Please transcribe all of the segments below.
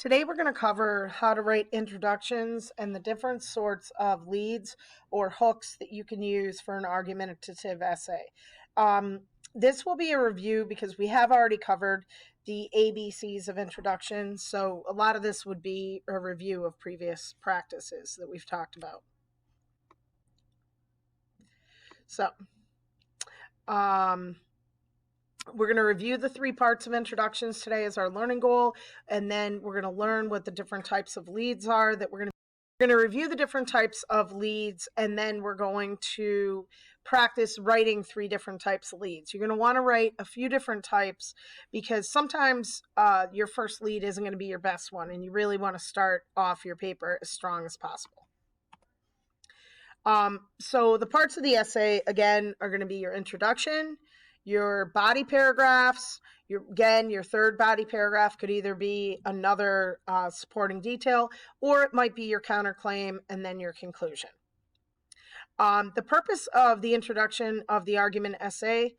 Today we're going to cover how to write introductions and the different sorts of leads or hooks that you can use for an argumentative essay. This will be a review because we have already covered the ABCs of introductions, so a lot of this would be a review of previous practices that we've talked about. So, we're going to review the three parts of introductions today as our learning goal, and then we're going to learn what the different types of leads are that we're going to review the different types of leads, and then we're going to practice writing three different types of leads. You're going to want to write a few different types because sometimes your first lead isn't going to be your best one, and you really want to start off your paper as strong as possible. So the parts of the essay, again, are going to be your introduction, your body paragraphs. Your third body paragraph could either be another supporting detail, or it might be your counterclaim and then your conclusion. The purpose of the introduction of the argument essay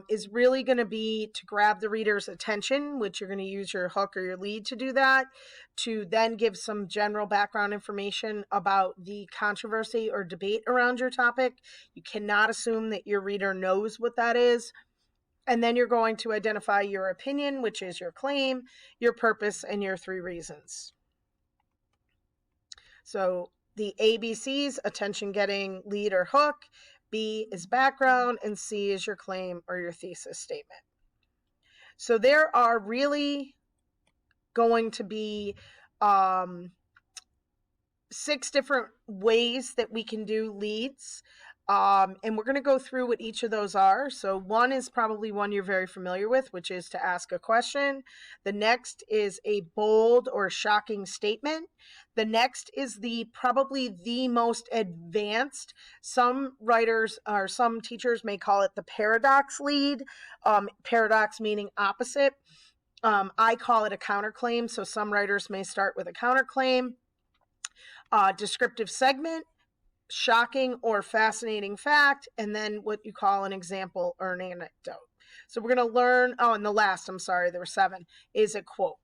is really going to be to grab the reader's attention, which you're going to use your hook or your lead to do that, to then give some general background information about the controversy or debate around your topic. You cannot assume that your reader knows what that is. And then you're going to identify your opinion, which is your claim, your purpose, and your three reasons. So the ABCs, attention getting, lead or hook. B is background, and C is your claim or your thesis statement. So there are really going to be 6 different ways that we can do leads. And we're going to go through what each of those are. So one is probably one you're very familiar with, which is to ask a question. The next is a bold or shocking statement. The next is probably the most advanced. Some writers or some teachers may call it the paradox lead. Paradox meaning opposite. I call it a counterclaim. So some writers may start with a counterclaim. Descriptive segment, shocking or fascinating fact, and then what you call an example or an anecdote. So we're going to learn, and the last, there were 7, is a quote,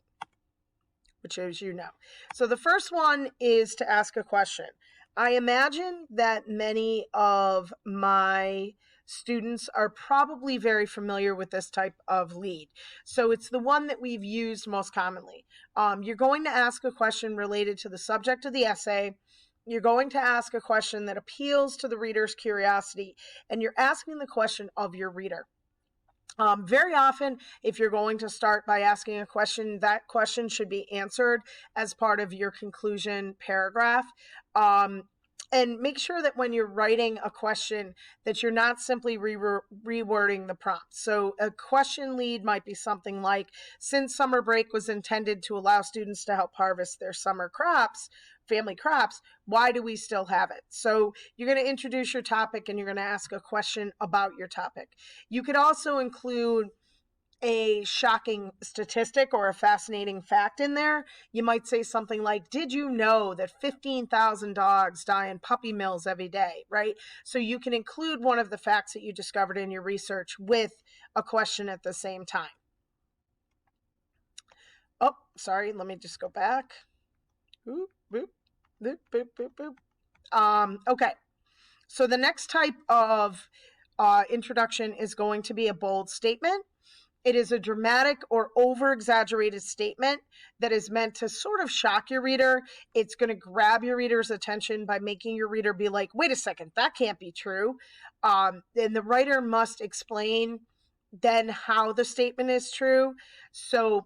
which as you know. So the first one is to ask a question. I imagine that many of my students are probably very familiar with this type of lead. So it's the one that we've used most commonly. You're going to ask a question related to the subject of the essay. You're going to ask a question that appeals to the reader's curiosity, and you're asking the question of your reader. Very often, if you're going to start by asking a question, that question should be answered as part of your conclusion paragraph. And make sure that when you're writing a question that you're not simply rewording the prompt. So a question lead might be something like, since summer break was intended to allow students to help harvest their summer crops, family crops, why do we still have it? So you're going to introduce your topic and you're going to ask a question about your topic. You could also include a shocking statistic or a fascinating fact in there. You might say something like, did you know that 15,000 dogs die in puppy mills every day, right? So you can include one of the facts that you discovered in your research with a question at the same time. Oh, sorry, let me just go back. Oop, boop, boop, boop, boop, boop. Okay, so the next type of introduction is going to be a bold statement. It is a dramatic or over-exaggerated statement that is meant to sort of shock your reader. It's going to grab your reader's attention by making your reader be like, wait a second, that can't be true. And the writer must explain then how the statement is true. So,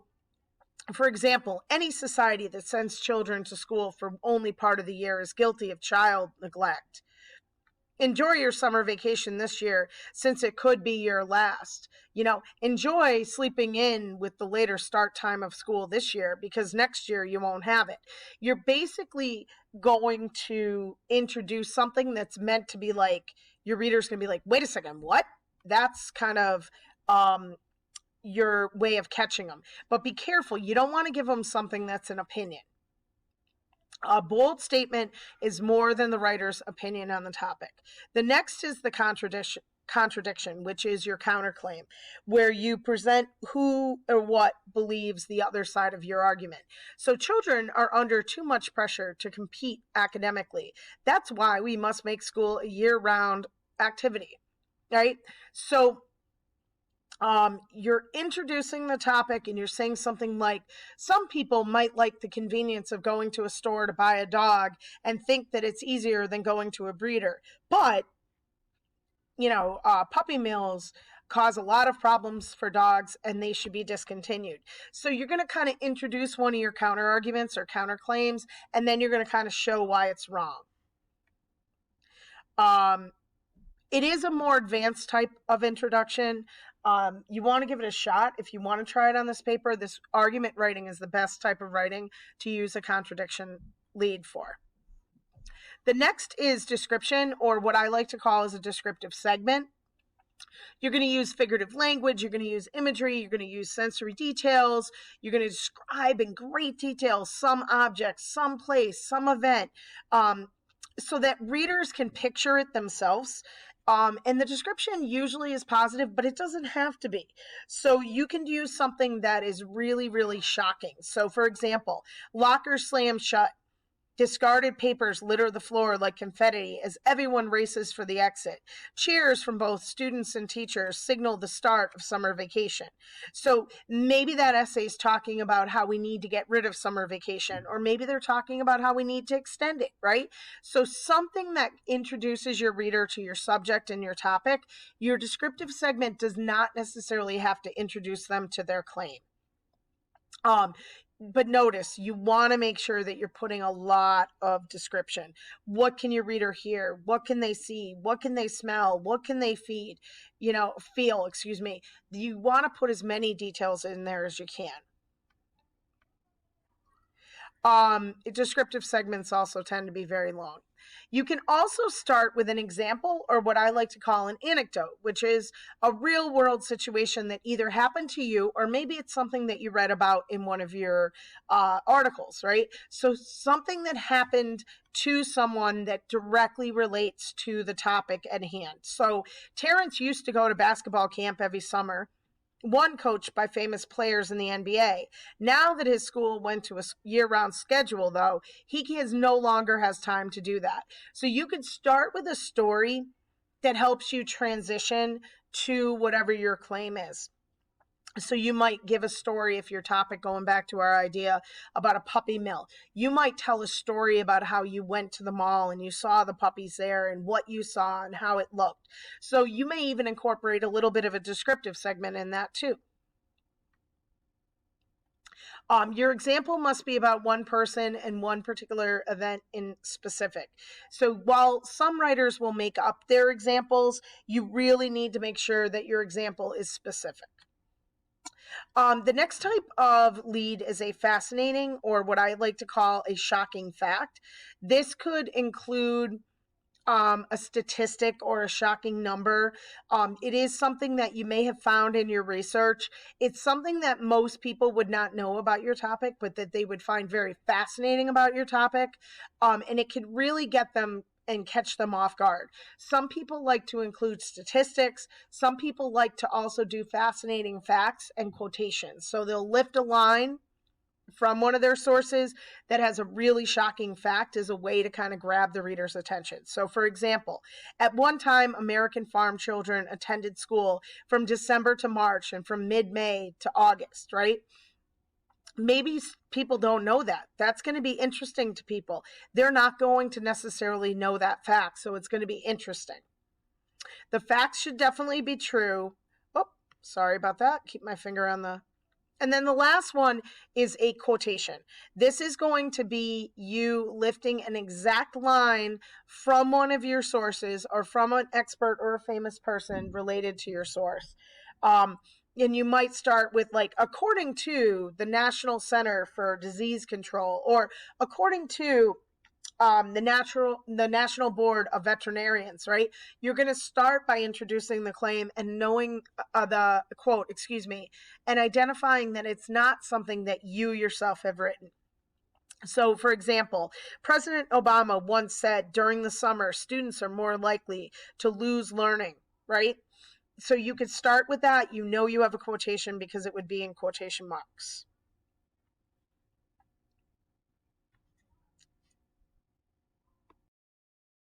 for example, any society that sends children to school for only part of the year is guilty of child neglect. Enjoy your summer vacation this year since it could be your last. Enjoy sleeping in with the later start time of school this year because next year you won't have it. You're basically going to introduce something that's meant to be like, your reader's going to be like, wait a second, what? That's kind of your way of catching them. But be careful. You don't want to give them something that's an opinion. A bold statement is more than the writer's opinion on the topic. The next is the contradiction, which is your counterclaim, where you present who or what believes the other side of your argument. So children are under too much pressure to compete academically. That's why we must make school a year-round activity, right? So you're introducing the topic and you're saying something like, some people might like the convenience of going to a store to buy a dog and think that it's easier than going to a breeder. But, puppy mills cause a lot of problems for dogs and they should be discontinued. So you're going to kind of introduce one of your counter arguments or counterclaims, and then you're going to kind of show why it's wrong. It is a more advanced type of introduction. You want to give it a shot. If you want to try it on this paper, this argument writing is the best type of writing to use a contradiction lead for. The next is description, or what I like to call as a descriptive segment. You're going to use figurative language, you're going to use imagery, you're going to use sensory details, you're going to describe in great detail some object, some place, some event, so that readers can picture it themselves. And the description usually is positive, but it doesn't have to be. So you can use something that is really, really shocking. So for example, locker slammed shut. Discarded papers litter the floor like confetti as everyone races for the exit. Cheers from both students and teachers signal the start of summer vacation. So maybe that essay is talking about how we need to get rid of summer vacation, or maybe they're talking about how we need to extend it, right? So something that introduces your reader to your subject and your topic. Your descriptive segment does not necessarily have to introduce them to their claim. But notice, you want to make sure that you're putting a lot of description. What can your reader hear? What can they see? What can they smell? What can they feel, You want to put as many details in there as you can. Descriptive segments also tend to be very long. You can also start with an example, or what I like to call an anecdote, which is a real world situation that either happened to you, or maybe it's something that you read about in one of your articles, right? So something that happened to someone that directly relates to the topic at hand. So Terrence used to go to basketball camp every summer, one coached by famous players in the NBA. Now that his school went to a year-round schedule, though, he no longer has time to do that. So you could start with a story that helps you transition to whatever your claim is. So you might give a story, if your topic, going back to our idea about a puppy mill, you might tell a story about how you went to the mall and you saw the puppies there and what you saw and how it looked. So you may even incorporate a little bit of a descriptive segment in that too. Your example must be about one person and one particular event in specific. So while some writers will make up their examples, you really need to make sure that your example is specific. The next type of lead is a fascinating, or what I like to call a shocking fact. This could include a statistic or a shocking number. It is something that you may have found in your research. It's something that most people would not know about your topic, but that they would find very fascinating about your topic. And it could really get them and catch them off guard. Some people like to include statistics. Some people like to also do fascinating facts and quotations. So they'll lift a line from one of their sources that has a really shocking fact as a way to kind of grab the reader's attention. So for example, at one time, American farm children attended school from December to March and from mid-May to August, right? Maybe people don't know that. That's going to be interesting to people. They're not going to necessarily know that fact, so it's going to be interesting. The facts should definitely be true. Oh, sorry about that. Keep my finger on the... And then the last one is a quotation. This is going to be you lifting an exact line from one of your sources or from an expert or a famous person related to your source. And you might start with like, according to the National Center for Disease Control, or according to the National Board of Veterinarians, right? You're going to start by introducing the claim and knowing the quote, and identifying that it's not something that you yourself have written. So, for example, President Obama once said during the summer, students are more likely to lose learning right? So you could start with that. You know you have a quotation because it would be in quotation marks.